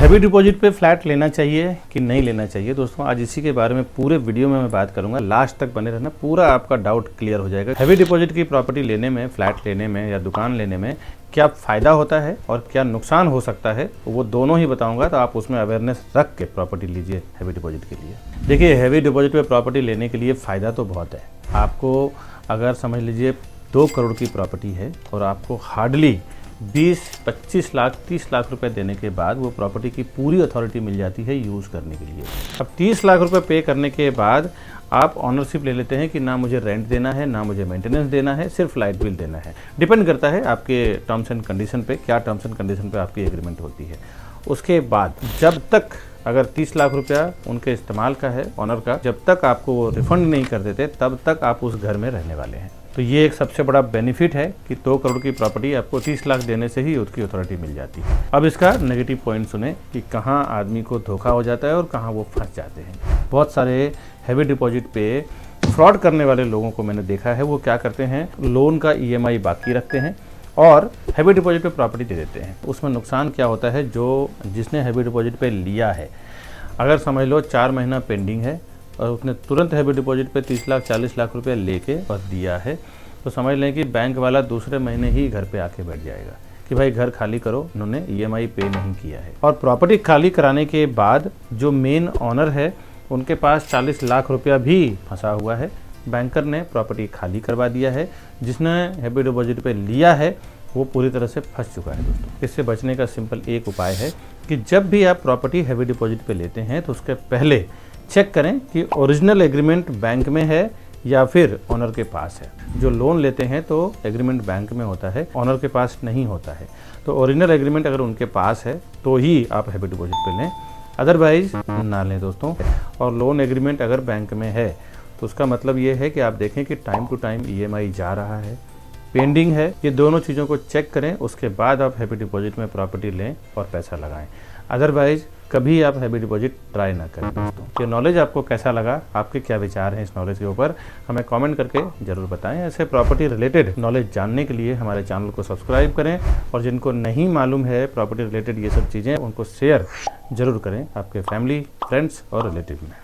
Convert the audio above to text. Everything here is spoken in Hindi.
हैवी डिपॉजिट पे फ्लैट लेना चाहिए कि नहीं लेना चाहिए दोस्तों, आज इसी के बारे में पूरे वीडियो में मैं बात करूंगा। लास्ट तक बने रहना, पूरा आपका डाउट क्लियर हो जाएगा। हैवी डिपॉजिट की प्रॉपर्टी लेने में, फ्लैट लेने में या दुकान लेने में क्या फ़ायदा होता है और क्या नुकसान हो सकता है, वो दोनों ही बताऊंगा। तो आप उसमें अवेयरनेस रख के प्रॉपर्टी लीजिए हैवी डिपॉजिट के लिए। देखिए, हैवी डिपॉजिट पे प्रॉपर्टी लेने के लिए फ़ायदा तो बहुत है। आपको अगर समझ लीजिए 2 करोड़ की प्रॉपर्टी है और आपको हार्डली 20-25 लाख 30 लाख रुपए देने के बाद वो प्रॉपर्टी की पूरी अथॉरिटी मिल जाती है यूज़ करने के लिए। अब 30 लाख रुपए पे करने के बाद आप ऑनरशिप ले लेते हैं कि ना मुझे रेंट देना है, ना मुझे मेंटेनेंस देना है, सिर्फ लाइट बिल देना है। डिपेंड करता है आपके टर्म्स एंड कंडीशन पे, क्या टर्म्स एंड कंडीशन पे आपकी एग्रीमेंट होती है। उसके बाद जब तक अगर 30 लाख रुपया उनके इस्तेमाल का है, ऑनर का, जब तक आपको वो रिफंड नहीं कर देते तब तक आप उस घर में रहने वाले हैं। तो ये एक सबसे बड़ा बेनिफिट है कि 2 करोड़ की प्रॉपर्टी आपको 30 लाख देने से ही उसकी अथॉरिटी मिल जाती है। अब इसका नेगेटिव पॉइंट सुने कि कहाँ आदमी को धोखा हो जाता है और कहाँ वो फंस जाते हैं। बहुत सारे हैवी डिपॉजिट पे फ्रॉड करने वाले लोगों को मैंने देखा है। वो क्या करते हैं, लोन का EMI बाकी रखते हैं और हैवी डिपॉजिट पे प्रॉपर्टी दे देते हैं। उसमें नुकसान क्या होता है, जो जिसने हैवी डिपॉजिट पे लिया है, अगर समझ लो 4 महीना पेंडिंग है और उसने तुरंत हैवी डिपॉजिट पे 30 लाख 40 लाख रुपए लेके और दिया है, तो समझ लें कि बैंक वाला दूसरे महीने ही घर पे आके बैठ जाएगा कि भाई घर खाली करो, उन्होंने EMI पे नहीं किया है। और प्रॉपर्टी खाली कराने के बाद जो मेन ऑनर है उनके पास 40 लाख रुपया भी फंसा हुआ है। बैंकर ने प्रॉपर्टी खाली करवा दिया है। जिसने हैवी डिपॉजिट पे लिया है वो पूरी तरह से फंस चुका है दोस्तों। इससे बचने का सिंपल एक उपाय है कि जब भी आप प्रॉपर्टी हैवी डिपॉजिट पे लेते हैं तो उसके पहले चेक करें कि ओरिजिनल एग्रीमेंट बैंक में है या फिर ऑनर के पास है। जो लोन लेते हैं तो एग्रीमेंट बैंक में होता है, ऑनर के पास नहीं होता है। तो ओरिजिनल एग्रीमेंट अगर उनके पास है तो ही आप हैवी डिपॉजिट पे लें, अदरवाइज ना लें दोस्तों। और लोन एग्रीमेंट अगर बैंक में है तो उसका मतलब ये है कि आप देखें कि टाइम टू टाइम EMI जा रहा है, पेंडिंग है। ये दोनों चीज़ों को चेक करें, उसके बाद आप हैवी डिपॉजिट में प्रॉपर्टी लें और पैसा लगाएं। अदरवाइज कभी आप हैवी डिपॉजिट ट्राई ना करें दोस्तों। ये नॉलेज आपको कैसा लगा, आपके क्या विचार हैं इस नॉलेज के ऊपर, हमें कमेंट करके ज़रूर बताएं। ऐसे प्रॉपर्टी रिलेटेड नॉलेज जानने के लिए हमारे चैनल को सब्सक्राइब करें और जिनको नहीं मालूम है प्रॉपर्टी रिलेटेड ये सब चीज़ें, उनको शेयर ज़रूर करें आपके फैमिली, फ्रेंड्स और रिलेटिव में।